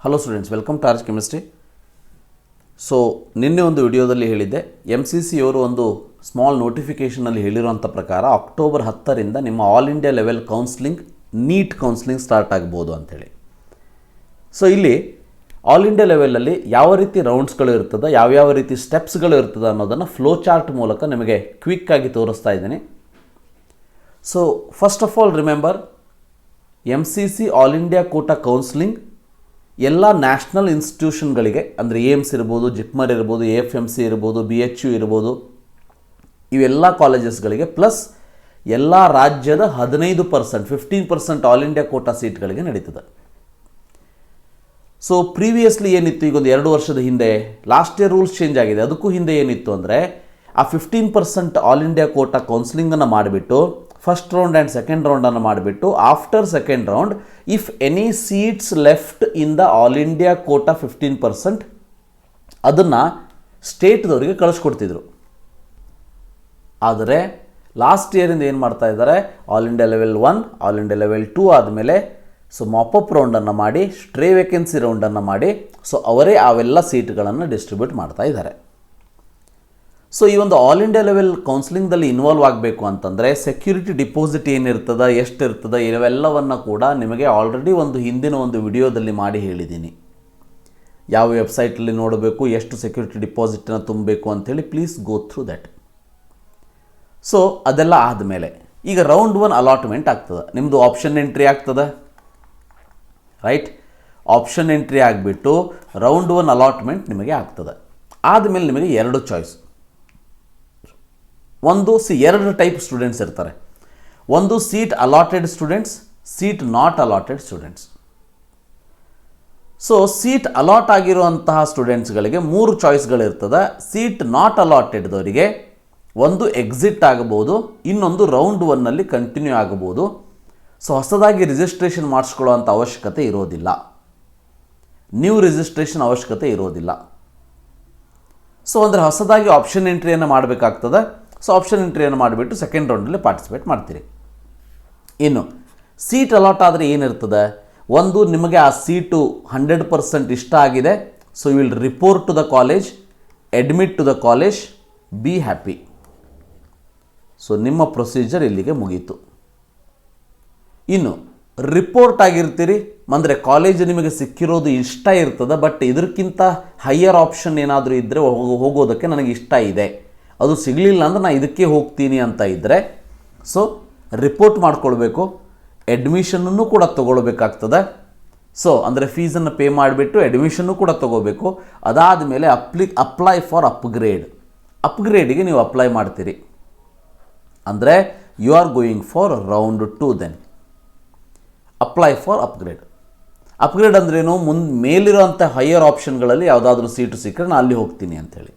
Hello students, welcome to RHchemistry. So ನಿನ್ನೆ ಒಂದು ವಿಡಿಯೋದಲ್ಲಿ ಹೇಳಿದ್ದೆ, MCC ಅವರು ಒಂದು ಸ್ಮಾಲ್ ನೋಟಿಫಿಕೇಷನಲ್ಲಿ ಹೇಳಿರುವಂಥ ಪ್ರಕಾರ ಅಕ್ಟೋಬರ್ 10ರಿಂದ ನಿಮ್ಮ all India level counselling NEET counselling start ಆಗ್ಬೋದು ಅಂಥೇಳಿ. ಸೊ ಇಲ್ಲಿ ಆಲ್ ಇಂಡಿಯಾ ಲೆವೆಲಲ್ಲಿ ಯಾವ ರೀತಿ ರೌಂಡ್ಸ್ಗಳು ಇರ್ತದೆ, ಯಾವ್ಯಾವ ರೀತಿ ಸ್ಟೆಪ್ಸ್ಗಳು ಇರ್ತದೆ ಅನ್ನೋದನ್ನು ಫ್ಲೋ ಚಾರ್ಟ್ ಮೂಲಕ ನಿಮಗೆ ಕ್ವಿಕ್ಕಾಗಿ ತೋರಿಸ್ತಾ ಇದ್ದೀನಿ. So first of all remember, MCC all India quota counselling ಎಲ್ಲ ನ್ಯಾಷನಲ್ ಇನ್ಸ್ಟಿಟ್ಯೂಷನ್ಗಳಿಗೆ, ಅಂದರೆ AIMS ಇರ್ಬೋದು, ಜಿಪ್ಮರ್ ಇರ್ಬೋದು, AFMC ಇರ್ಬೋದು, BHU ಇರ್ಬೋದು, ಇವೆಲ್ಲ ಕಾಲೇಜಸ್ಗಳಿಗೆ ಪ್ಲಸ್ ಎಲ್ಲ ರಾಜ್ಯದ 15% ಆಲ್ ಇಂಡಿಯಾ ಕೋಟಾ ಸೀಟ್ಗಳಿಗೆ ನಡೀತದೆ. ಸೊ ಪ್ರೀವಿಯಸ್ಲಿ ಏನಿತ್ತು, ಈಗೊಂದು 2 ವರ್ಷದ ಹಿಂದೆ, ಲಾಸ್ಟ್ ಇಯರ್ ರೂಲ್ಸ್ ಚೇಂಜ್ ಆಗಿದೆ. ಅದಕ್ಕೂ ಹಿಂದೆ ಏನಿತ್ತು ಅಂದರೆ ಆ 15% ಆಲ್ ಇಂಡಿಯಾ ಕೋಟಾ ಕೌನ್ಸಿಲಿಂಗನ್ನು ಮಾಡಿಬಿಟ್ಟು ಫಸ್ಟ್ ರೌಂಡ್ ಆ್ಯಂಡ್ ಸೆಕೆಂಡ್ ರೌಂಡನ್ನು ಮಾಡಿಬಿಟ್ಟು after second round if any seats left in the all India quota 15% ಅದನ್ನು ಸ್ಟೇಟ್ದವರಿಗೆ ಕಳಿಸ್ಕೊಡ್ತಿದ್ರು. ಆದರೆ ಲಾಸ್ಟ್ ಇಯರಿಂದ ಏನು ಮಾಡ್ತಾ ಇದ್ದಾರೆ, all India level 1, all India level 2 ಆದಮೇಲೆ ಸೊ ಮಾಪ್ ಅಪ್ ರೌಂಡನ್ನು ಮಾಡಿ, ಸ್ಟ್ರೇ ವೇಕೆನ್ಸಿ ರೌಂಡನ್ನು ಮಾಡಿ, ಸೊ ಅವರೇ ಅವೆಲ್ಲ ಸೀಟ್ಗಳನ್ನು ಡಿಸ್ಟ್ರಿಬ್ಯೂಟ್ ಮಾಡ್ತಾ ಇದ್ದಾರೆ. ಸೊ ಈ ಒಂದು ಆಲ್ ಇಂಡಿಯಾ ಲೆವೆಲ್ ಕೌನ್ಸಿಲಿಂಗ್ದಲ್ಲಿ ಇನ್ವಾಲ್ವ್ ಆಗಬೇಕು ಅಂತಂದರೆ ಸೆಕ್ಯೂರಿಟಿ ಡಿಪಾಸಿಟ್ ಏನಿರ್ತದೆ, ಎಷ್ಟಿರ್ತದೆ, ಇವೆಲ್ಲವನ್ನು ಕೂಡ ನಿಮಗೆ ಆಲ್ರೆಡಿ ಹಿಂದಿನ ಒಂದು ವಿಡಿಯೋದಲ್ಲಿ ಮಾಡಿ ಹೇಳಿದ್ದೀನಿ. ಯಾವ ವೆಬ್ಸೈಟಲ್ಲಿ ನೋಡಬೇಕು, ಎಷ್ಟು ಸೆಕ್ಯೂರಿಟಿ ಡಿಪಾಸಿಟನ್ನು ತುಂಬಬೇಕು ಅಂಥೇಳಿ, please go through that. So ಅದೆಲ್ಲ ಆದಮೇಲೆ ಈಗ ರೌಂಡ್ 1 ಅಲಾಟ್ಮೆಂಟ್ ಆಗ್ತದೆ. ನಿಮ್ಮದು ಆಪ್ಷನ್ ಎಂಟ್ರಿ ಆಗ್ತದೆ, ರೈಟ್? ಆಪ್ಷನ್ ಎಂಟ್ರಿ ಆಗಿಬಿಟ್ಟು ರೌಂಡ್ 1 ಅಲಾಟ್ಮೆಂಟ್ ನಿಮಗೆ ಆಗ್ತದೆ. ಆದಮೇಲೆ ನಿಮಗೆ 2 ಚಾಯ್ಸ್. ಎರಡು ಟೈಪ್ ಸ್ಟೂಡೆಂಟ್ಸ್ ಇರ್ತಾರೆ. ಒಂದು seat allotted students, seat not allotted students. So seat allot ಆಗಿರುವಂತಹ ಸ್ಟೂಡೆಂಟ್ಸ್ಗಳಿಗೆ 3 ಚಾಯ್ಸ್ಗಳಿರ್ತದೆ. ಸೀಟ್ ನಾಟ್ ಅಲಾಟೆಡ್ದವರಿಗೆ ಒಂದು ಎಕ್ಸಿಟ್ ಆಗಬಹುದು, ಇನ್ನೊಂದು ರೌಂಡ್ 1ನಲ್ಲಿ ಕಂಟಿನ್ಯೂ ಆಗಬಹುದು. ಸೊ ಹೊಸದಾಗಿ ರಿಜಿಸ್ಟ್ರೇಷನ್ ಮಾಡಿಸ್ಕೊಳ್ಳುವಂಥ ಅವಶ್ಯಕತೆ ಇರೋದಿಲ್ಲ, ನ್ಯೂ ರಿಜಿಸ್ಟ್ರೇಷನ್ ಅವಶ್ಯಕತೆ ಇರೋದಿಲ್ಲ. ಸೊ ಅಂದರೆ ಹೊಸದಾಗಿ ಆಪ್ಷನ್ ಎಂಟ್ರಿಯನ್ನು ಮಾಡಬೇಕಾಗ್ತದೆ. ಸೊ ಆಪ್ಷನ್ ಎಂಟ್ರಿಯನ್ನು ಮಾಡಿಬಿಟ್ಟು ಸೆಕೆಂಡ್ ರೌಂಡಲ್ಲಿ ಪಾರ್ಟಿಸಿಪೇಟ್ ಮಾಡ್ತೀರಿ. ಇನ್ನು ಸೀಟ್ ಅಲಾಟ್ ಆದರೆ ಏನಿರ್ತದೆ, ಒಂದು ನಿಮಗೆ ಆ ಸೀಟು 100% ಇಷ್ಟ ಆಗಿದೆ. So you will report to the college, admit to the college, be happy. So ನಿಮ್ಮ ಪ್ರೊಸೀಜರ್ ಇಲ್ಲಿಗೆ ಮುಗೀತು. ಇನ್ನು ರಿಪೋರ್ಟ್ ಆಗಿರ್ತೀರಿ ಅಂದರೆ ಕಾಲೇಜ್ ನಿಮಗೆ ಸಿಕ್ಕಿರೋದು ಇಷ್ಟ ಇರ್ತದೆ, ಬಟ್ ಇದಕ್ಕಿಂತ ಹೈಯರ್ ಆಪ್ಷನ್ ಏನಾದರೂ ಇದ್ದರೆ ಹೋಗೋದಕ್ಕೆ ನನಗೆ ಇಷ್ಟ ಇದೆ, ಅದು ಸಿಗಲಿಲ್ಲ ಅಂದರೆ ನಾನು ಇದಕ್ಕೆ ಹೋಗ್ತೀನಿ ಅಂತ ಇದ್ದರೆ, ಸೊ ರಿಪೋರ್ಟ್ ಮಾಡ್ಕೊಳ್ಬೇಕು. ಅಡ್ಮಿಷನನ್ನು ಕೂಡ ತೊಗೊಳ್ಬೇಕಾಗ್ತದೆ. ಸೊ ಅಂದರೆ ಫೀಸನ್ನು ಪೇ ಮಾಡಿಬಿಟ್ಟು ಅಡ್ಮಿಷನ್ನು ಕೂಡ ತೊಗೋಬೇಕು. ಅದಾದಮೇಲೆ ಅಪ್ಲೈ ಫಾರ್ ಅಪ್ಗ್ರೇಡಿಗೆ ನೀವು ಅಪ್ಲೈ ಮಾಡ್ತೀರಿ. ಅಂದರೆ you are going for round 2. Then apply for upgrade ಅಂದ್ರೇನು, ಮೇಲಿರೋಂಥ ಹೈಯರ್ ಆಪ್ಷನ್ಗಳಲ್ಲಿ ಯಾವುದಾದ್ರೂ ಸೀಟು ಸಿಕ್ಕರೆ ನಾನು ಅಲ್ಲಿ ಹೋಗ್ತೀನಿ ಅಂಥೇಳಿ.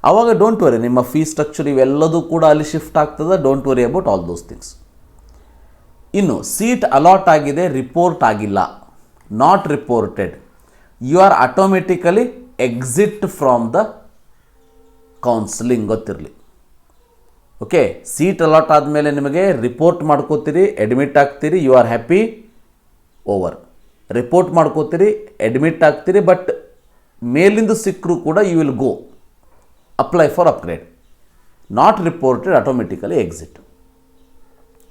ಆವಾಗ ಡೋಂಟ್ ವರಿ, ನಿಮ್ಮ ಫೀ ಸ್ಟ್ರಕ್ಚರ್ ಇವೆಲ್ಲದೂ ಕೂಡ ಅಲ್ಲಿ ಶಿಫ್ಟ್ ಆಗ್ತದೆ. Don't worry about all those things. ಇನ್ನು ಸೀಟ್ ಅಲಾಟ್ ಆಗಿದೆ, ರಿಪೋರ್ಟ್ ಆಗಿಲ್ಲ, not reported, you are automatically exit from the counselling. ಗೊತ್ತಿರಲಿ, ಓಕೆ? ಸೀಟ್ ಅಲಾಟ್ ಆದಮೇಲೆ ನಿಮಗೆ ರಿಪೋರ್ಟ್ ಮಾಡ್ಕೋತೀರಿ, ಅಡ್ಮಿಟ್ ಆಗ್ತೀರಿ, you are happy, over. Report ಮಾಡ್ಕೋತೀರಿ, ಅಡ್ಮಿಟ್ ಆಗ್ತೀರಿ, ಬಟ್ ಮೇಲಿಂದ ಸಿಕ್ಕರೂ ಕೂಡ you will go apply for upgrade, not reported, automatically exit.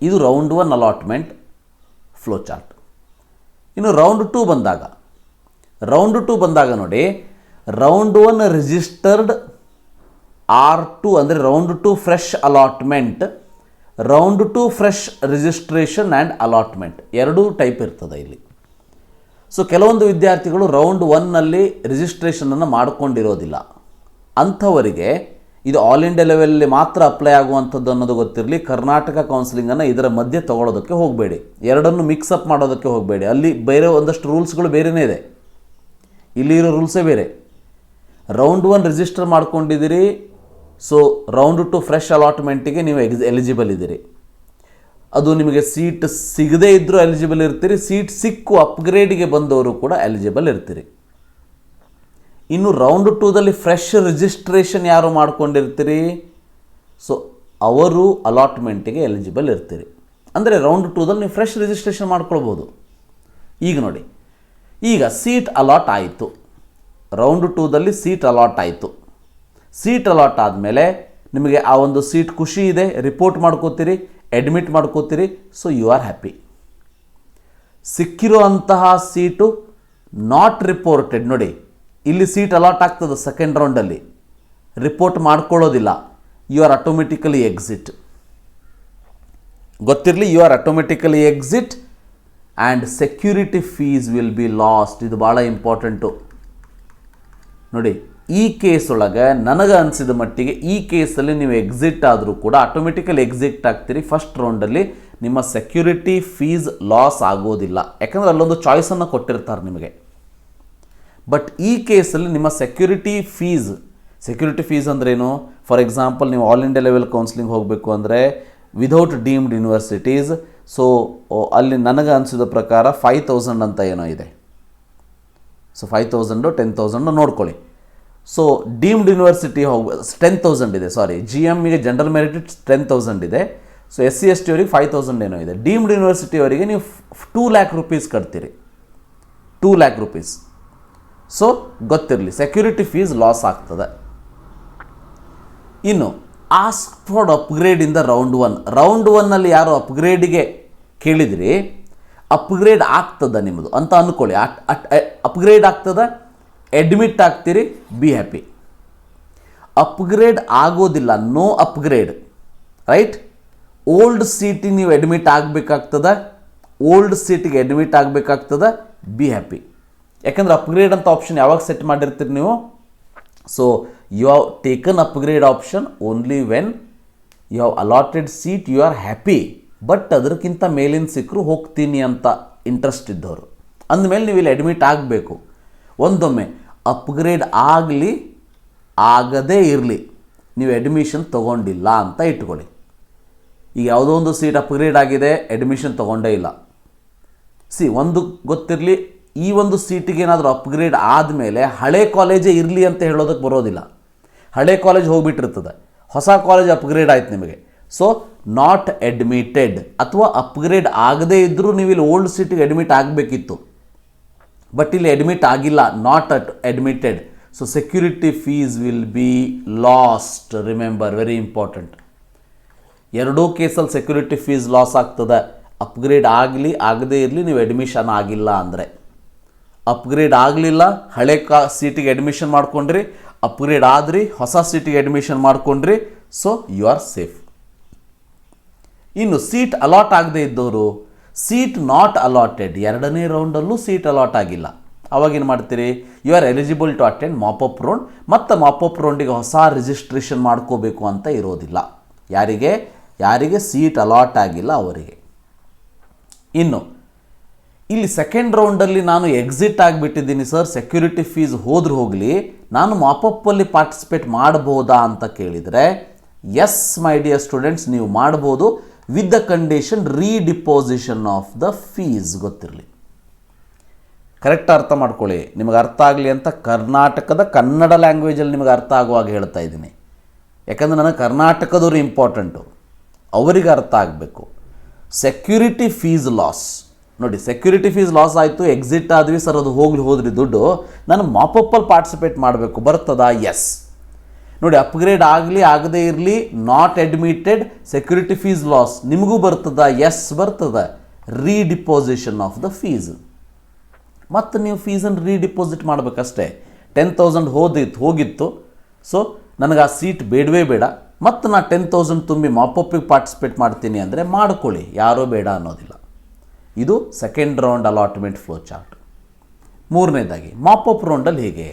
ಇದು ರೌಂಡ್ 1 ಅಲಾಟ್ಮೆಂಟ್ ಫ್ಲೋ ಚಾರ್ಟ್. ಇನ್ನು ರೌಂಡ್ 2 ಬಂದಾಗ ನೋಡಿ, ರೌಂಡ್ 1 ರಿಜಿಸ್ಟರ್ಡ್ R2 ಅಂದರೆ round 2 fresh allotment, round 2 fresh registration and allotment, ಎರಡೂ ಟೈಪ್ ಇರ್ತದೆ ಇಲ್ಲಿ. ಸೊ ಕೆಲವೊಂದು ವಿದ್ಯಾರ್ಥಿಗಳು ರೌಂಡ್ 1ನಲ್ಲಿ ರಿಜಿಸ್ಟ್ರೇಷನನ್ನು ಮಾಡಿಕೊಂಡಿರೋದಿಲ್ಲ. ಅಂಥವರಿಗೆ ಇದು ಆಲ್ ಇಂಡಿಯಾ ಲೆವೆಲಲ್ಲಿ ಮಾತ್ರ ಅಪ್ಲೈ ಆಗುವಂಥದ್ದು ಅನ್ನೋದು ಗೊತ್ತಿರಲಿ. ಕರ್ನಾಟಕ ಕೌನ್ಸಿಲಿಂಗನ್ನು ಇದರ ಮಧ್ಯೆ ತೊಗೊಳೋದಕ್ಕೆ ಹೋಗಬೇಡಿ, ಎರಡನ್ನು ಮಿಕ್ಸಪ್ ಮಾಡೋದಕ್ಕೆ ಹೋಗಬೇಡಿ. ಅಲ್ಲಿ ಬೇರೆ ಒಂದಷ್ಟು ರೂಲ್ಸ್ಗಳು ಬೇರೆಯೇ ಇದೆ, ಇಲ್ಲಿ ಇರೋ ರೂಲ್ಸೇ ಬೇರೆ. ರೌಂಡ್ 1 ರಿಜಿಸ್ಟರ್ ಮಾಡ್ಕೊಂಡಿದ್ದೀರಿ, ಸೊ ರೌಂಡ್ 2 ಫ್ರೆಶ್ ಅಲಾಟ್ಮೆಂಟಿಗೆ ನೀವು ಎಲಿಜಿಬಲ್ ಇದ್ದೀರಿ. ಅದು ನಿಮಗೆ ಸೀಟ್ ಸಿಗದೇ ಇದ್ದರೂ ಎಲಿಜಿಬಲ್ ಇರ್ತೀರಿ, ಸೀಟ್ ಸಿಕ್ಕು ಅಪ್ಗ್ರೇಡಿಗೆ ಬಂದವರು ಕೂಡ ಎಲಿಜಿಬಲ್ ಇರ್ತೀರಿ. ಇನ್ನು ರೌಂಡ್ 2ದಲ್ಲಿ ಫ್ರೆಶ್ ರಿಜಿಸ್ಟ್ರೇಷನ್ ಯಾರು ಮಾಡ್ಕೊಂಡಿರ್ತೀರಿ, ಸೊ ಅವರು ಅಲಾಟ್ಮೆಂಟಿಗೆ ಎಲಿಜಿಬಲ್ ಇರ್ತೀರಿ. ಅಂದರೆ ರೌಂಡ್ 2ದಲ್ಲಿ ನೀವು ಫ್ರೆಶ್ ರಿಜಿಸ್ಟ್ರೇಷನ್ ಮಾಡ್ಕೊಳ್ಬೋದು. ಈಗ ನೋಡಿ, ಈಗ ಸೀಟ್ ಅಲಾಟ್ ಆಯಿತು, ರೌಂಡ್ 2ದಲ್ಲಿ ಸೀಟ್ ಅಲಾಟ್ ಆಯಿತು. ಸೀಟ್ ಅಲಾಟ್ ಆದಮೇಲೆ ನಿಮಗೆ ಆ ಒಂದು ಸೀಟ್ ಖುಷಿ ಇದೆ, ರಿಪೋರ್ಟ್ ಮಾಡ್ಕೋತೀರಿ, ಅಡ್ಮಿಟ್ ಮಾಡ್ಕೋತೀರಿ. So you are happy. ಸಿಕ್ಕಿರುವಂತಹ ಸೀಟು ನಾಟ್ ರಿಪೋರ್ಟೆಡ್, ನೋಡಿ ಇಲ್ಲಿ ಸೀಟ್ ಅಲಾಟ್ ಆಗ್ತದೆ ಸೆಕೆಂಡ್ ರೌಂಡಲ್ಲಿ, ರಿಪೋರ್ಟ್ ಮಾಡ್ಕೊಳ್ಳೋದಿಲ್ಲ, ಯು ಆರ್ ಆಟೋಮೆಟಿಕಲಿ ಎಕ್ಸಿಟ್. ಗೊತ್ತಿರಲಿ, you are automatically exit and security fees will be lost. ಇದು ಭಾಳ ಇಂಪಾರ್ಟೆಂಟು. ನೋಡಿ ಈ ಕೇಸ್ ಒಳಗೆ ನನಗೆ ಅನಿಸಿದ ಮಟ್ಟಿಗೆ ಈ ಕೇಸಲ್ಲಿ ನೀವು ಎಕ್ಸಿಟ್ ಆದರೂ ಕೂಡ ಆಟೋಮೆಟಿಕಲಿ ಎಕ್ಸಿಟ್ ಆಗ್ತೀರಿ. ಫಸ್ಟ್ ರೌಂಡಲ್ಲಿ ನಿಮ್ಮ ಸೆಕ್ಯೂರಿಟಿ ಫೀಸ್ ಲಾಸ್ ಆಗೋದಿಲ್ಲ, ಯಾಕಂದರೆ ಅಲ್ಲೊಂದು ಚಾಯ್ಸನ್ನು ಕೊಟ್ಟಿರ್ತಾರೆ ನಿಮಗೆ. ಬಟ್ ಈ ಕೇಸಲ್ಲಿ ನಿಮ್ಮ ಸೆಕ್ಯೂರಿಟಿ ಫೀಸ್ ಅಂದ್ರೇನು? ಫಾರ್ ಎಕ್ಸಾಂಪಲ್ ನೀವು ಆಲ್ ಇಂಡಿಯಾ ಲೆವೆಲ್ ಕೌನ್ಸಿಲಿಂಗ್ ಹೋಗಬೇಕು ಅಂದರೆ ವಿದೌಟ್ ಡೀಮ್ಡ್ ಯೂನಿವರ್ಸಿಟೀಸ್, ಸೊ ಅಲ್ಲಿ ನನಗೆ ಅನಿಸಿದ ಪ್ರಕಾರ 5000 ಅಂತ ಏನೋ ಇದೆ. ಸೊ 5000 10,000 ನೋಡ್ಕೊಳ್ಳಿ. ಸೊ ಡೀಮ್ಡ್ ಯೂನಿವರ್ಸಿಟಿ 10,000 ಇದೆ, ಸಾರಿ GMಗೆ ಜನರಲ್ ಮೆರಿಟ್ 10,000 ಇದೆ. ಸೊ SC/ST ಅವರಿಗೆ 5,000 ಏನೋ ಇದೆ. ಡೀಮ್ಡ್ ಯೂನಿವರ್ಸಿಟಿ ಅವರಿಗೆ ನೀವು 2 lakh rupees ಕಟ್ತೀರಿ, 2 lakh rupees. ಸೊ ಗೊತ್ತಿರಲಿ, ಸೆಕ್ಯೂರಿಟಿ ಫೀಸ್ ಲಾಸ್ ಆಗ್ತದೆ. ಇನ್ನು ask for upgrade in the round 1. Round 1ನಲ್ಲಿ ಯಾರು ಅಪ್ಗ್ರೇಡಿಗೆ ಕೇಳಿದ್ರಿ, ಅಪ್ಗ್ರೇಡ್ ಆಗ್ತದ ನಿಮ್ಮದು ಅಂತ ಅಂದ್ಕೊಳ್ಳಿ. ಅಪ್ಗ್ರೇಡ್ ಆಗ್ತದ, ಅಡ್ಮಿಟ್ ಆಗ್ತೀರಿ, ಬಿ ಹ್ಯಾಪಿ. ಅಪ್ಗ್ರೇಡ್ ಆಗೋದಿಲ್ಲ, ನೋ ಅಪ್ಗ್ರೇಡ್, ರೈಟ್? ಓಲ್ಡ್ ಸೀಟಿಗೆ ನೀವು ಅಡ್ಮಿಟ್ ಆಗಬೇಕಾಗ್ತದ, ಬಿ ಹ್ಯಾಪಿ. ಯಾಕಂದ್ರೆ ಅಪ್ಗ್ರೇಡ್ ಅಂತ ಆಪ್ಷನ್ ಯಾವಾಗ ಸೆಟ್ ಮಾಡಿರ್ತೀರಿ ನೀವು? So you have taken upgrade option only when you have allotted seat, you are happy. But ಅದಕ್ಕಿಂತ ಮೇಲಿನ ಸಿಕ್ಕರು ಹೋಗ್ತೀನಿ ಅಂತ ಇಂಟ್ರೆಸ್ಟ್ ಇದ್ದವರು, ಅಂದಮೇಲೆ ನೀವು ಇಲ್ಲಿ ಅಡ್ಮಿಟ್ ಆಗಬೇಕು. ಒಂದೊಮ್ಮೆ ಅಪ್ಗ್ರೇಡ್ ಆಗಲಿ ಆಗದೇ ಇರಲಿ, ನೀವು ಅಡ್ಮಿಷನ್ ತೊಗೊಂಡಿಲ್ಲ ಅಂತ ಇಟ್ಕೊಳ್ಳಿ. ಈಗ ಯಾವುದೋ ಒಂದು ಸೀಟ್ ಅಪ್ಗ್ರೇಡ್ ಆಗಿದೆ, ಅಡ್ಮಿಷನ್ ತೊಗೊಂಡೇ ಇಲ್ಲ. ಒಂದು ಗೊತ್ತಿರಲಿ, ಈ ಒಂದು ಸೀಟಿಗೆ ಏನಾದರೂ ಅಪ್ಗ್ರೇಡ್ ಆದಮೇಲೆ ಹಳೆ ಕಾಲೇಜೇ ಇರಲಿ ಅಂತ ಹೇಳೋದಕ್ಕೆ ಬರೋದಿಲ್ಲ. ಹಳೆ ಕಾಲೇಜ್ ಹೋಗಿಬಿಟ್ಟಿರ್ತದೆ, ಹೊಸ ಕಾಲೇಜ್ ಅಪ್ಗ್ರೇಡ್ ಆಯ್ತು ನಿಮಗೆ. ಸೊ ನಾಟ್ ಅಡ್ಮಿಟೆಡ್, ಅಥವಾ ಅಪ್ಗ್ರೇಡ್ ಆಗದೇ ಇದ್ದರೂ ನೀವು ಇಲ್ಲಿ ಓಲ್ಡ್ ಸೀಟಿಗೆ ಅಡ್ಮಿಟ್ ಆಗಬೇಕಿತ್ತು, ಬಟ್ ಇಲ್ಲಿ ಅಡ್ಮಿಟ್ ಆಗಿಲ್ಲ, not admitted. So security fees will be last. Remember, very important. ಎರಡೂ ಕೇಸಲ್ಲಿ ಸೆಕ್ಯೂರಿಟಿ ಫೀಸ್ ಲಾಸ್ ಆಗ್ತದೆ. ಅಪ್ಗ್ರೇಡ್ ಆಗಲಿ ಆಗದೇ ಇರಲಿ, ನೀವು ಅಡ್ಮಿಷನ್ ಆಗಿಲ್ಲ ಅಂದರೆ. ಅಪ್ಗ್ರೇಡ್ ಆಗಲಿಲ್ಲ, ಹಳೆ ಸೀಟಿಗೆ ಅಡ್ಮಿಷನ್ ಮಾಡ್ಕೊಂಡ್ರಿ, ಅಪ್ಗ್ರೇಡ್ ಆದ್ರಿ, ಹೊಸ ಸೀಟಿಗೆ ಅಡ್ಮಿಷನ್ ಮಾಡ್ಕೊಂಡ್ರಿ, ಸೊ ಯು ಆರ್ ಸೇಫ್. ಇನ್ನು ಸೀಟ್ ಅಲಾಟ್ ಆಗದೆ ಇದ್ದವರು, ಸೀಟ್ ನಾಟ್ ಅಲಾಟೆಡ್, ಎರಡನೇ ರೌಂಡಲ್ಲೂ ಸೀಟ್ ಅಲಾಟ್ ಆಗಿಲ್ಲ, ಅವಾಗೇನು ಮಾಡ್ತೀರಿ? You are eligible to attend mop up round. ಮತ್ತು ಮಾಪ್ ಅಪ್ ರೌಂಡಿಗೆ ಹೊಸ ರಿಜಿಸ್ಟ್ರೇಷನ್ ಮಾಡ್ಕೋಬೇಕು ಅಂತ ಇರೋದಿಲ್ಲ. ಯಾರಿಗೆ ಸೀಟ್ ಅಲಾಟ್ ಆಗಿಲ್ಲ ಅವರಿಗೆ. ಇನ್ನು ಇಲ್ಲಿ ಸೆಕೆಂಡ್ ರೌಂಡಲ್ಲಿ ನಾನು ಎಕ್ಸಿಟ್ ಆಗಿಬಿಟ್ಟಿದ್ದೀನಿ ಸರ್, ಸೆಕ್ಯೂರಿಟಿ ಫೀಸ್ ಹೋದ್ರೂ ಹೋಗಲಿ, ನಾನು ಮಾಪಪ್ಪಲ್ಲಿ ಪಾರ್ಟಿಸಿಪೇಟ್ ಮಾಡ್ಬೋದಾ ಅಂತ ಕೇಳಿದರೆ, ಎಸ್ ಮೈ ಡಿಯರ್ ಸ್ಟೂಡೆಂಟ್ಸ್, ನೀವು ಮಾಡ್ಬೋದು, with the condition redeposition of the fees. ಗೊತ್ತಿರಲಿ, ಕರೆಕ್ಟ್ ಅರ್ಥ ಮಾಡ್ಕೊಳ್ಳಿ, ನಿಮಗೆ ಅರ್ಥ ಆಗಲಿ ಅಂತ ಕರ್ನಾಟಕದ ಕನ್ನಡ ಲ್ಯಾಂಗ್ವೇಜಲ್ಲಿ ನಿಮಗೆ ಅರ್ಥ ಆಗುವಾಗ ಹೇಳ್ತಾ ಇದ್ದೀನಿ. ಯಾಕಂದರೆ ನನಗೆ ಕರ್ನಾಟಕದವರು ಇಂಪಾರ್ಟೆಂಟು, ಅವರಿಗೆ ಅರ್ಥ ಆಗಬೇಕು. ಸೆಕ್ಯೂರಿಟಿ ಫೀಸ್ ಲಾಸ್, ನೋಡಿ ಸೆಕ್ಯೂರಿಟಿ ಫೀಸ್ ಲಾಸ್ ಆಯಿತು, ಎಕ್ಸಿಟ್ ಆದ್ವಿ ಸರ್, ಅದು ಹೋದ್ರಿ ದುಡ್ಡು, ನಾನು ಮಾಪಪ್ಪಲ್ಲಿ ಪಾರ್ಟಿಸಿಪೇಟ್ ಮಾಡಬೇಕು, ಬರ್ತದಾ? ಎಸ್. ನೋಡಿ ಅಪ್ಗ್ರೇಡ್ ಆಗಲಿ ಆಗದೇ ಇರಲಿ, not admitted, security fees loss, ನಿಮಗೂ ಬರ್ತದ? ಎಸ್ ಬರ್ತದೆ. ರೀಡಿಪೋಸಿಷನ್ ಆಫ್ ದ ಫೀಸ್, ಮತ್ತು ನೀವು ಫೀಸನ್ನು ರೀಡಿಪೋಸಿಟ್ ಮಾಡಬೇಕಷ್ಟೇ. 10,000 ಹೋಗಿತ್ತು, ಸೊ ನನಗೆ ಆ ಸೀಟ್ ಬೇಡವೇ ಬೇಡ, ಮತ್ತು ನಾನು 10,000 ತುಂಬಿ ಮಾಪಪ್ಪಿಗೆ ಪಾರ್ಟಿಸಿಪೇಟ್ ಮಾಡ್ತೀನಿ ಅಂದರೆ ಮಾಡ್ಕೊಳ್ಳಿ, ಯಾರೋ ಬೇಡ ಅನ್ನೋದಿಲ್ಲ. ಇದು second round allotment flow chart. ಮೂರನೇದಾಗಿ ಮಾಪ್ ಅಪ್ ರೌಂಡಲ್ಲಿ ಹೇಗೆ?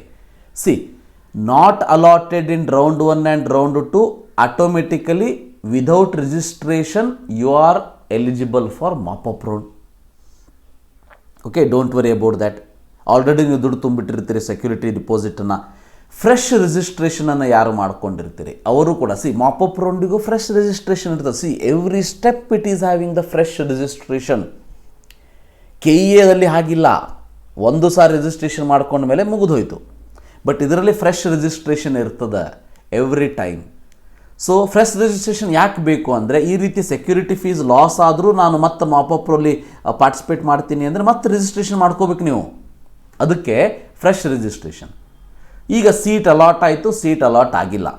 Not allotted in round 1 and round 2, automatically without registration you are eligible for mop up round. Okay, don't worry about that. Already ನೀವು ದುಡ್ಡು ತುಂಬಿಟ್ಟಿರ್ತೀರಿ ಸೆಕ್ಯೂರಿಟಿ ಡಿಪಾಸಿಟನ್ನು. ಫ್ರೆಶ್ ರಿಜಿಸ್ಟ್ರೇಷನನ್ನು ಯಾರು ಮಾಡ್ಕೊಂಡಿರ್ತೀರಿ ಅವರು ಕೂಡ mop up ರೌಂಡಿಗೂ ಫ್ರೆಶ್ ರಿಜಿಸ್ಟ್ರೇಷನ್ ಇರ್ತದೆ. Every step it is having the fresh registration. KEAದಲ್ಲಿ ಹಾಗಿಲ್ಲ, ಒಂದು ಸಾರಿ ರಿಜಿಸ್ಟ್ರೇಷನ್ ಮಾಡ್ಕೊಂಡ ಮೇಲೆ ಮುಗಿದೋಯ್ತು. ಬಟ್ ಇದರಲ್ಲಿ ಫ್ರೆಶ್ ರಿಜಿಸ್ಟ್ರೇಷನ್ ಇರ್ತದೆ every time. So fresh registration ಯಾಕೆ ಬೇಕು ಅಂದರೆ, ಈ ರೀತಿ ಸೆಕ್ಯೂರಿಟಿ ಫೀಸ್ ಲಾಸ್ ಆದರೂ ನಾನು ಮತ್ತೆ ಮಾಪ್ ಅಪ್ ರಲ್ಲಿ ಪಾರ್ಟಿಸಿಪೇಟ್ ಮಾಡ್ತೀನಿ ಅಂದರೆ ಮತ್ತೆ ರಿಜಿಸ್ಟ್ರೇಷನ್ ಮಾಡ್ಕೋಬೇಕು ನೀವು. ಅದಕ್ಕೆ ಫ್ರೆಶ್ ರಿಜಿಸ್ಟ್ರೇಷನ್. ಈಗ ಸೀಟ್ ಅಲಾಟ್ ಆಯಿತು, ಸೀಟ್ ಅಲಾಟ್ ಆಗಿಲ್ಲ.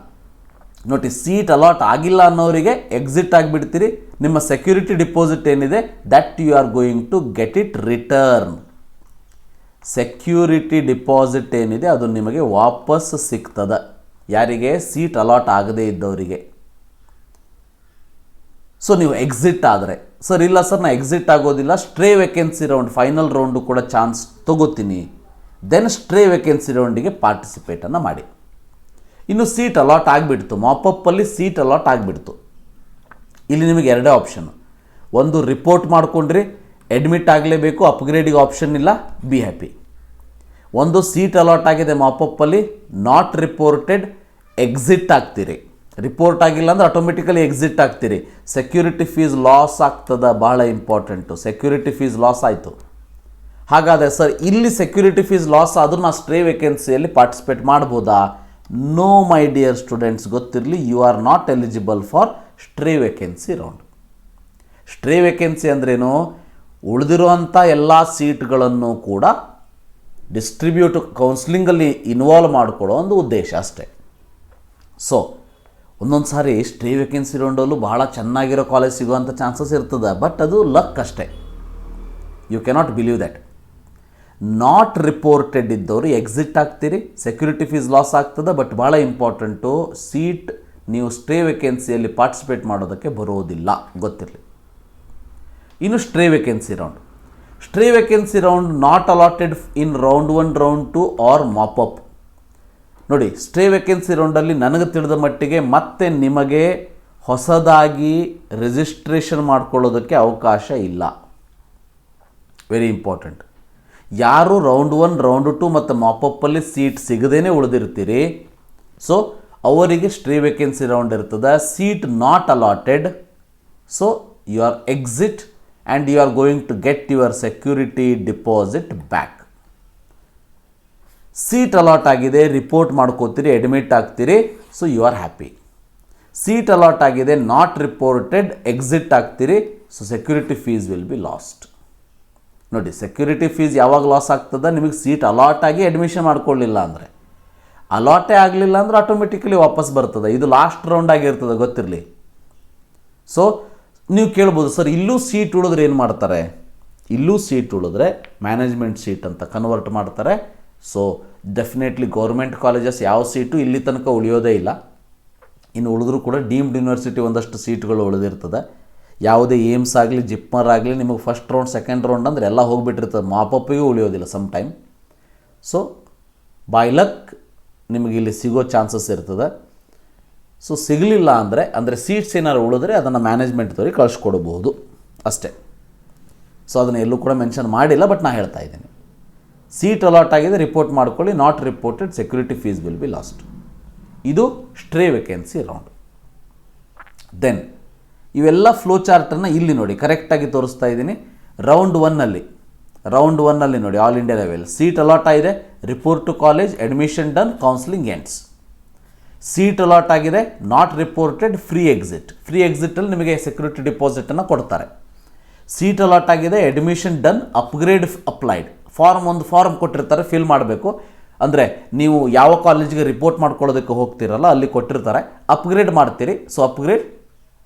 ನೋಡಿ, ಸೀಟ್ ಅಲಾಟ್ ಆಗಿಲ್ಲ ಅನ್ನೋರಿಗೆ ಎಕ್ಸಿಟ್ ಆಗಿಬಿಡ್ತೀರಿ. ನಿಮ್ಮ ಸೆಕ್ಯೂರಿಟಿ ಡಿಪಾಸಿಟ್ ಏನಿದೆ that you are going to get it return. Security deposit ಏನಿದೆ ಅದು ನಿಮಗೆ ವಾಪಸ್ ಸಿಗ್ತದೆ. ಯಾರಿಗೆ? ಸೀಟ್ ಅಲಾಟ್ ಆಗದೇ ಇದ್ದವರಿಗೆ. ಸೊ ನೀವು ಎಕ್ಸಿಟ್ ಆದರೆ, ಸರ್ ಇಲ್ಲ ಸರ್ ನಾ ಎಕ್ಸಿಟ್ ಆಗೋದಿಲ್ಲ, stray vacancy round final round ಕೂಡ ಚಾನ್ಸ್ ತೊಗೋತೀನಿ, ದೆನ್ ಸ್ಟ್ರೇ ವೇಕೆನ್ಸಿ ರೌಂಡಿಗೆ ಪಾರ್ಟಿಸಿಪೇಟನ್ನು ಮಾಡಿ. ಇನ್ನು ಸೀಟ್ ಅಲಾಟ್ ಆಗಿಬಿಡ್ತು, ಮಾಪಪ್ಪಲ್ಲಿ ಸೀಟ್ ಅಲಾಟ್ ಆಗಿಬಿಡ್ತು. ಇಲ್ಲಿ ನಿಮಗೆ ಎರಡೇ ಆಪ್ಷನ್. ಒಂದು, ರಿಪೋರ್ಟ್ ಮಾಡ್ಕೊಂಡ್ರಿ, ಅಡ್ಮಿಟ್ ಆಗಲೇಬೇಕು, ಅಪ್ಗ್ರೇಡಿಗೆ ಆಪ್ಷನ್ ಇಲ್ಲ, ಬಿ ಹ್ಯಾಪಿ. ಒಂದು, ಸೀಟ್ ಅಲಾಟ್ ಆಗಿದೆ ಮಾಪಪ್ಪಲ್ಲಿ, ನಾಟ್ ರಿಪೋರ್ಟೆಡ್, ಎಕ್ಸಿಟ್ ಆಗ್ತೀರಿ. ರಿಪೋರ್ಟ್ ಆಗಿಲ್ಲ ಅಂದರೆ ಆಟೋಮೆಟಿಕಲಿ ಎಕ್ಸಿಟ್ ಆಗ್ತೀರಿ. ಸೆಕ್ಯೂರಿಟಿ ಫೀಸ್ ಲಾಸ್ ಆಗ್ತದೆ, ಬಹಳ ಇಂಪಾರ್ಟೆಂಟು. ಸೆಕ್ಯೂರಿಟಿ ಫೀಸ್ ಲಾಸ್ ಆಯಿತು. ಹಾಗಾದರೆ ಸರ್ ಇಲ್ಲಿ ಸೆಕ್ಯೂರಿಟಿ ಫೀಸ್ ಲಾಸ್ ಆದರೂ ನಾವು ಸ್ಟ್ರೇ ವೇಕೆನ್ಸಿಯಲ್ಲಿ ಪಾರ್ಟಿಸಿಪೇಟ್ ಮಾಡ್ಬೋದಾ? ನೋ ಮೈ ಡಿಯರ್ ಸ್ಟೂಡೆಂಟ್ಸ್, ಗೊತ್ತಿರಲಿ, you are not eligible for stray vacancy round. Stray vacancy ಅಂದ್ರೇನು? ಉಳಿದಿರುವಂಥ ಎಲ್ಲ ಸೀಟ್ಗಳನ್ನು ಕೂಡ ಡಿಸ್ಟ್ರಿಬ್ಯೂಟ್ ಕೌನ್ಸಿಲಿಂಗಲ್ಲಿ ಇನ್ವಾಲ್ವ್ ಮಾಡಿಕೊಡೋ ಒಂದು ಉದ್ದೇಶ ಅಷ್ಟೇ. ಸೊ ಒಂದೊಂದು ಸಾರಿ ಸ್ಟ್ರೇ ವೇಕೆನ್ಸಿ ರೌಂಡಲ್ಲೂ ಬಹಳ ಚೆನ್ನಾಗಿರೋ ಕಾಲೇಜ್ ಸಿಗುವಂಥ ಚಾನ್ಸಸ್ ಇರ್ತದೆ, ಬಟ್ ಅದು ಲಕ್ ಅಷ್ಟೇ. You cannot believe that. Not reported ಇದ್ದವರು ಎಕ್ಸಿಟ್ ಆಗ್ತೀರಿ, ಸೆಕ್ಯೂರಿಟಿ ಫೀಸ್ ಲಾಸ್ ಆಗ್ತದೆ, ಬಟ್ ಭಾಳ ಇಂಪಾರ್ಟೆಂಟು, ಸೀಟ್ ನೀವು ಸ್ಟ್ರೇ ವೇಕೆನ್ಸಿಯಲ್ಲಿ ಪಾರ್ಟಿಸಿಪೇಟ್ ಮಾಡೋದಕ್ಕೆ ಬರೋದಿಲ್ಲ, ಗೊತ್ತಿರಲಿ. ಇನ್ನು stray vacancy round. Stray vacancy round not allotted in round 1, round 2 or mop up. ನೋಡಿ, ಸ್ಟ್ರೇ ವೇಕೆನ್ಸಿ ರೌಂಡಲ್ಲಿ ನನಗೆ ತಿಳಿದ ಮಟ್ಟಿಗೆ ಮತ್ತೆ ನಿಮಗೆ ಹೊಸದಾಗಿ ರಿಜಿಸ್ಟ್ರೇಷನ್ ಮಾಡ್ಕೊಳ್ಳೋದಕ್ಕೆ ಅವಕಾಶ ಇಲ್ಲ. Very important. ಯಾರು ರೌಂಡ್ 1, ರೌಂಡ್ 2 ಮತ್ತು ಮಾಪಪ್ಪಲ್ಲಿ ಸೀಟ್ ಸಿಗದೇನೆ ಉಳಿದಿರ್ತೀರಿ, ಸೊ ಅವರಿಗೆ ಸ್ಟ್ರೇ ವೇಕೆನ್ಸಿ ರೌಂಡ್ ಇರ್ತದೆ. Seat not allotted, so you are exit and you are going to get your security deposit back. Seat allot ಆಗಿದೆ, ರಿಪೋರ್ಟ್ ಮಾಡ್ಕೋತೀರಿ, ಅಡ್ಮಿಟ್ ಆಗ್ತೀರಿ, so you are happy. Seat allot ಆಗಿದೆ, not reported, exit ಆಗ್ತೀರಿ, so security fees will be lost. ನೋಡಿ, security fees ಯಾವಾಗ loss ಆಗ್ತದೆ? ನಿಮಗೆ seat allot ಆಗಿ ಅಡ್ಮಿಷನ್ ಮಾಡ್ಕೊಳ್ಳಿಲ್ಲ ಅಂದರೆ. ಅಲಾಟೇ ಆಗಲಿಲ್ಲ ಅಂದರೆ ಆಟೋಮೆಟಿಕಲಿ ವಾಪಸ್ ಬರ್ತದೆ. ಇದು ಲಾಸ್ಟ್ ರೌಂಡ್ ಆಗಿರ್ತದೆ, ಗೊತ್ತಿರಲಿ. ಸೊ ನೀವು ಕೇಳ್ಬೋದು, ಸರ್ ಇಲ್ಲೂ ಸೀಟ್ ಉಳಿದ್ರೆ ಏನು ಮಾಡ್ತಾರೆ? ಇಲ್ಲೂ ಸೀಟ್ ಉಳಿದ್ರೆ ಮ್ಯಾನೇಜ್ಮೆಂಟ್ ಸೀಟ್ ಅಂತ ಕನ್ವರ್ಟ್ ಮಾಡ್ತಾರೆ. ಸೊ ಡೆಫಿನೆಟ್ಲಿ ಗೌರ್ಮೆಂಟ್ ಕಾಲೇಜಸ್ ಯಾವ ಸೀಟು ಇಲ್ಲಿ ತನಕ ಉಳಿಯೋದೇ ಇಲ್ಲ. ಇನ್ನು ಉಳಿದ್ರೂ ಕೂಡ ಡೀಮ್ಡ್ ಯೂನಿವರ್ಸಿಟಿ ಒಂದಷ್ಟು ಸೀಟ್ಗಳು ಉಳಿದಿರ್ತದೆ. ಯಾವುದೇ ಏಮ್ಸ್ ಆಗಲಿ, ಜಿಪ್ಮರ್ ಆಗಲಿ, ನಿಮಗೆ ಫಸ್ಟ್ ರೌಂಡ್, ಸೆಕೆಂಡ್ ರೌಂಡ್ ಅಂದರೆ ಎಲ್ಲ ಹೋಗಿಬಿಟ್ಟಿರ್ತದೆ, ಮಾಪಪ್ಪಿಗೂ ಉಳಿಯೋದಿಲ್ಲ some time. So by luck ನಿಮಗೆ ಇಲ್ಲಿ ಸಿಗೋ ಚಾನ್ಸಸ್ ಇರ್ತದೆ. ಸೊ ಸಿಗಲಿಲ್ಲ ಅಂದರೆ ಸೀಟ್ಸ್ ಏನಾದ್ರು ಉಳಿದ್ರೆ ಅದನ್ನು ಮ್ಯಾನೇಜ್ಮೆಂಟ್ದವ್ರಿಗೆ ಕಳಿಸ್ಕೊಡ್ಬೋದು ಅಷ್ಟೇ. ಸೊ ಅದನ್ನು ಎಲ್ಲೂ ಕೂಡ ಮೆನ್ಷನ್ ಮಾಡಿಲ್ಲ, ಬಟ್ ನಾನು ಹೇಳ್ತಾ ಇದ್ದೀನಿ. ಸೀಟ್ ಅಲಾಟ್ ಆಗಿದೆ, ರಿಪೋರ್ಟ್ ಮಾಡ್ಕೊಳ್ಳಿ, not reported, security fees will be lost. ಇದು ಸ್ಟ್ರೇ ವೇಕೆನ್ಸಿ ರೌಂಡ್. ದೆನ್ ಇವೆಲ್ಲ ಫ್ಲೋ ಚಾರ್ಟನ್ನು ಇಲ್ಲಿ ನೋಡಿ ಕರೆಕ್ಟಾಗಿ ತೋರಿಸ್ತಾ ಇದ್ದೀನಿ. ರೌಂಡ್ 1ನಲ್ಲಿ ನೋಡಿ, all India level seat allot ಆಗಿದೆ, report to college, admission done, counselling ends. Seat allot ಆಗಿದೆ, not reported, free exit. Free ಎಕ್ಸಿಟಲ್ಲಿ ನಿಮಗೆ ಸೆಕ್ಯೂರಿಟಿ ಡಿಪಾಸಿಟನ್ನು ಕೊಡ್ತಾರೆ. ಸೀಟ್ ಅಲಾಟ್ ಆಗಿದೆ, ಅಡ್ಮಿಷನ್ ಡನ್, ಅಪ್ಗ್ರೇಡ್ ಅಪ್ಲೈಡ್. ಒಂದು ಫಾರ್ಮ್ ಕೊಟ್ಟಿರ್ತಾರೆ, ಫಿಲ್ ಮಾಡಬೇಕು. ಅಂದರೆ ನೀವು ಯಾವ ಕಾಲೇಜಿಗೆ ರಿಪೋರ್ಟ್ ಮಾಡ್ಕೊಳ್ಳೋದಕ್ಕೆ ಹೋಗ್ತಿರಲ್ಲ ಅಲ್ಲಿ ಕೊಟ್ಟಿರ್ತಾರೆ, ಅಪ್ಗ್ರೇಡ್ ಮಾಡ್ತೀರಿ.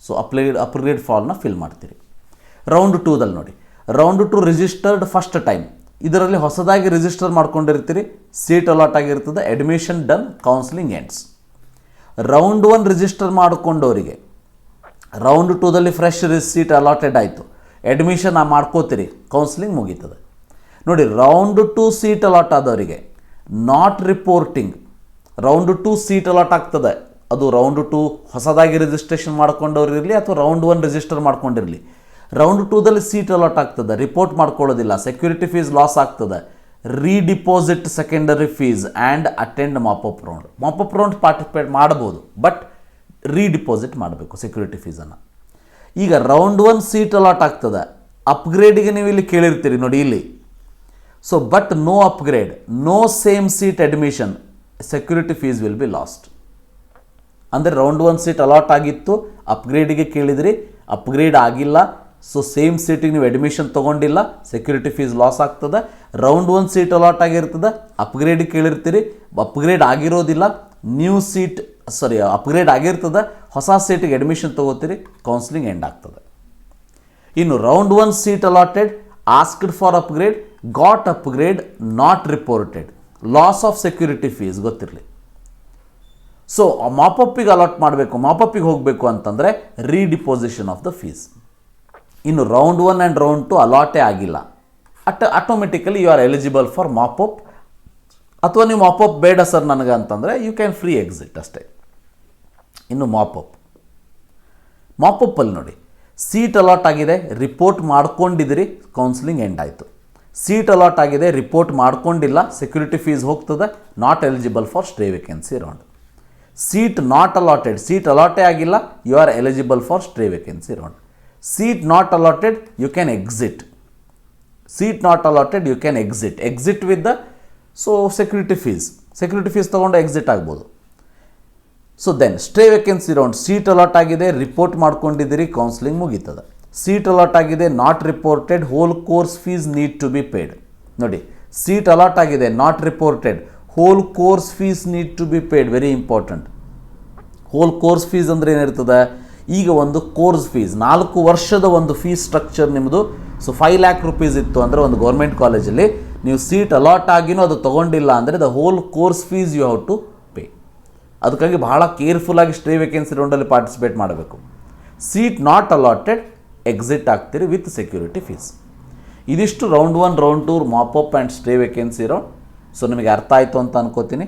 ಸೊ ಅಪ್ಗ್ರೇಡ್ ಫಾರ್ಮ್ನ ಫಿಲ್ ಮಾಡ್ತೀರಿ. ರೌಂಡ್ 2ದಲ್ಲಿ ನೋಡಿ, ರೌಂಡ್ 2 ರಿಜಿಸ್ಟರ್ಡ್ ಫಸ್ಟ್ ಟೈಮ್. ಇದರಲ್ಲಿ ಹೊಸದಾಗಿ ರಿಜಿಸ್ಟರ್ ಮಾಡ್ಕೊಂಡಿರ್ತೀರಿ, ಸೀಟ್ ಅಲಾಟ್ ಆಗಿರ್ತದೆ, admission done, counselling ends. Round 1 register ಮಾಡಿಕೊಂಡವರಿಗೆ ರೌಂಡ್ 2ದಲ್ಲಿ ಫ್ರೆಶ್ ಸೀಟ್ ಅಲಾಟೆಡ್ ಆಯಿತು, ಅಡ್ಮಿಷನ್ ಮಾಡ್ಕೋತೀರಿ, ಕೌನ್ಸಿಲಿಂಗ್ ಮುಗೀತದೆ. ನೋಡಿ, ರೌಂಡ್ 2 ಸೀಟ್ ಅಲಾಟ್ ಆದವರಿಗೆ not reporting, round 2 seat allot ಆಗ್ತದೆ. ಅದು ರೌಂಡ್ 2 ಹೊಸದಾಗಿ ರಿಜಿಸ್ಟ್ರೇಷನ್ ಮಾಡ್ಕೊಂಡವ್ರು ಇರಲಿ ಅಥವಾ ರೌಂಡ್ 1 ರಿಜಿಸ್ಟರ್ ಮಾಡ್ಕೊಂಡಿರಲಿ, ರೌಂಡ್ 2ದಲ್ಲಿ ಸೀಟ್ ಅಲಾಟ್ ಆಗ್ತದೆ, ರಿಪೋರ್ಟ್ ಮಾಡ್ಕೊಳ್ಳೋದಿಲ್ಲ, ಸೆಕ್ಯೂರಿಟಿ ಫೀಸ್ ಲಾಸ್ ಆಗ್ತದೆ, redeposit secondary fees and attend mop up round. Mop up round participate ಮಾಡ್ಬೋದು, ಬಟ್ ರೀಡಿಪಾಸಿಟ್ ಮಾಡಬೇಕು ಸೆಕ್ಯೂರಿಟಿ ಫೀಸನ್ನು. ಈಗ ರೌಂಡ್ 1 ಸೀಟ್ ಅಲಾಟ್ ಆಗ್ತದೆ, ಅಪ್ಗ್ರೇಡಿಗೆ ನೀವು ಇಲ್ಲಿ ಕೇಳಿರ್ತೀರಿ ನೋಡಿ ಇಲ್ಲಿ. So but no upgrade, no same seat admission, security fees will be lost. ಅಂದರೆ ರೌಂಡ್ 1 ಸೀಟ್ ಅಲಾಟ್ ಆಗಿತ್ತು, ಅಪ್ಗ್ರೇಡಿಗೆ ಕೇಳಿದ್ರಿ, ಅಪ್ಗ್ರೇಡ್ ಆಗಿಲ್ಲ, ಸೊ ಸೇಮ್ ಸೀಟಿಗೆ ನೀವು ಅಡ್ಮಿಷನ್ ತೊಗೊಂಡಿಲ್ಲ, ಸೆಕ್ಯೂರಿಟಿ ಫೀಸ್ ಲಾಸ್ ಆಗ್ತದೆ. ರೌಂಡ್ 1 ಸೀಟ್ ಅಲಾಟ್ ಆಗಿರ್ತದೆ, ಅಪ್ಗ್ರೇಡ್ ಕೇಳಿರ್ತೀರಿ, ಅಪ್ಗ್ರೇಡ್ ಆಗಿರೋದಿಲ್ಲ, ಅಪ್ಗ್ರೇಡ್ ಆಗಿರ್ತದೆ, ಹೊಸ ಸೀಟಿಗೆ ಅಡ್ಮಿಷನ್ ತೊಗೋತೀರಿ, ಕೌನ್ಸಿಲಿಂಗ್ ಎಂಡ್ ಆಗ್ತದೆ. ಇನ್ನು round 1 seat allotted, asked for upgrade, got upgrade, not reported, loss of security fees ಗೊತ್ತಿರಲಿ. ಸೊ ಮಾಪಪ್ಪಿಗೆ ಅಲಾಟ್ ಮಾಡಬೇಕು, ಮಾಪಪ್ಪಿಗೆ ಹೋಗಬೇಕು ಅಂತಂದರೆ ರೀಡಿಪೋಸಿಷನ್ ಆಫ್ ದ ಫೀಸ್. ಇನ್ನು ರೌಂಡ್ 1 ಆ್ಯಂಡ್ ರೌಂಡ್ 2 ಅಲಾಟೇ ಆಗಿಲ್ಲ, automatically you are eligible for mop up. ಅಥವಾ ನೀವು ಮಾಪಪ್ ಬೇಡ ಸರ್ ನನಗೆ ಅಂತಂದರೆ ಯು ಕ್ಯಾನ್ ಫ್ರೀ ಎಕ್ಸಿಟ್ ಅಷ್ಟೇ. ಇನ್ನು ಮಾಪಪ್ಪಲ್ಲಿ ನೋಡಿ, ಸೀಟ್ ಅಲಾಟ್ ಆಗಿದೆ, ರಿಪೋರ್ಟ್ ಮಾಡ್ಕೊಂಡಿದ್ದೀರಿ, ಕೌನ್ಸಿಲಿಂಗ್ ಎಂಡ್ ಆಯಿತು. ಸೀಟ್ ಅಲಾಟ್ ಆಗಿದೆ, ರಿಪೋರ್ಟ್ ಮಾಡ್ಕೊಂಡಿಲ್ಲ, ಸೆಕ್ಯೂರಿಟಿ ಫೀಸ್ ಹೋಗ್ತದೆ, not eligible for stray vacancy round. Seat not allotted, seat ಅಲಾಟೇ ಆಗಿಲ್ಲ, you are eligible for stray vacancy round. Seat not allotted, you can exit. Seat not allotted, you can exit with the security fees ತೊಗೊಂಡು exit ಆಗ್ಬೋದು. So then stray vacancy round, seat allot ಆಗಿದೆ, report ಮಾಡ್ಕೊಂಡಿದ್ದೀರಿ, counselling ಮುಗೀತದೆ. Seat allot ಆಗಿದೆ, not reported, whole course fees need to be paid. ನೋಡಿ, seat allot ಆಗಿದೆ, not reported, whole course fees need to be paid, very important. Whole course fees ಅಂದರೆ ಏನಿರ್ತದೆ, ಈಗ ಒಂದು course fees 4 ವರ್ಷದ ಒಂದು ಫೀಸ್ ಸ್ಟ್ರಕ್ಚರ್ ನಿಮ್ಮದು. ಸೊ 5 lakh rupees ಇತ್ತು ಅಂದರೆ ಒಂದು ಗೌರ್ಮೆಂಟ್ ಕಾಲೇಜಲ್ಲಿ ನೀವು ಸೀಟ್ ಅಲಾಟ್ ಆಗಿನೂ ಅದು ತೊಗೊಂಡಿಲ್ಲ ಅಂದರೆ the whole course fees you have to pay. ಅದಕ್ಕಾಗಿ ಬಹಳ ಕೇರ್ಫುಲ್ಲಾಗಿ ಸ್ಟೇ ವೇಕೆನ್ಸಿ ರೌಂಡಲ್ಲಿ ಪಾರ್ಟಿಸಿಪೇಟ್ ಮಾಡಬೇಕು. ಸೀಟ್ ನಾಟ್ ಅಲಾಟೆಡ್, ಎಕ್ಸಿಟ್ ಆಗ್ತೀರಿ ವಿತ್ ಸೆಕ್ಯೂರಿಟಿ ಫೀಸ್. ಇದಿಷ್ಟು round 1, round 2 mop up and stray vacancy round. So ನಿಮಗೆ ಅರ್ಥ ಆಯಿತು ಅಂತ ಅನ್ಕೋತೀನಿ.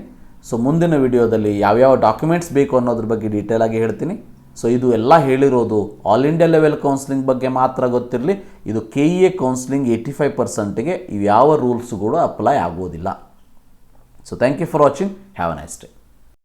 ಸೊ ಮುಂದಿನ ವಿಡಿಯೋದಲ್ಲಿ ಯಾವ್ಯಾವ ಡಾಕ್ಯುಮೆಂಟ್ಸ್ ಬೇಕು ಅನ್ನೋದ್ರ ಬಗ್ಗೆ ಡೀಟೇಲಾಗಿ ಹೇಳ್ತೀನಿ. ಸೊ ಇದು ಎಲ್ಲ ಹೇಳಿರೋದು ಆಲ್ ಇಂಡಿಯಾ ಲೆವೆಲ್ ಕೌನ್ಸಿಲಿಂಗ್ ಬಗ್ಗೆ ಮಾತ್ರ ಗೊತ್ತಿರಲಿ. ಇದು KEA ಕೌನ್ಸಿಲಿಂಗ್ 85%ಗೆ ಇವ್ಯಾವ ರೂಲ್ಸ್ಗಳು ಅಪ್ಲೈ ಆಗೋದಿಲ್ಲ. So thank you for watching, have a nice day.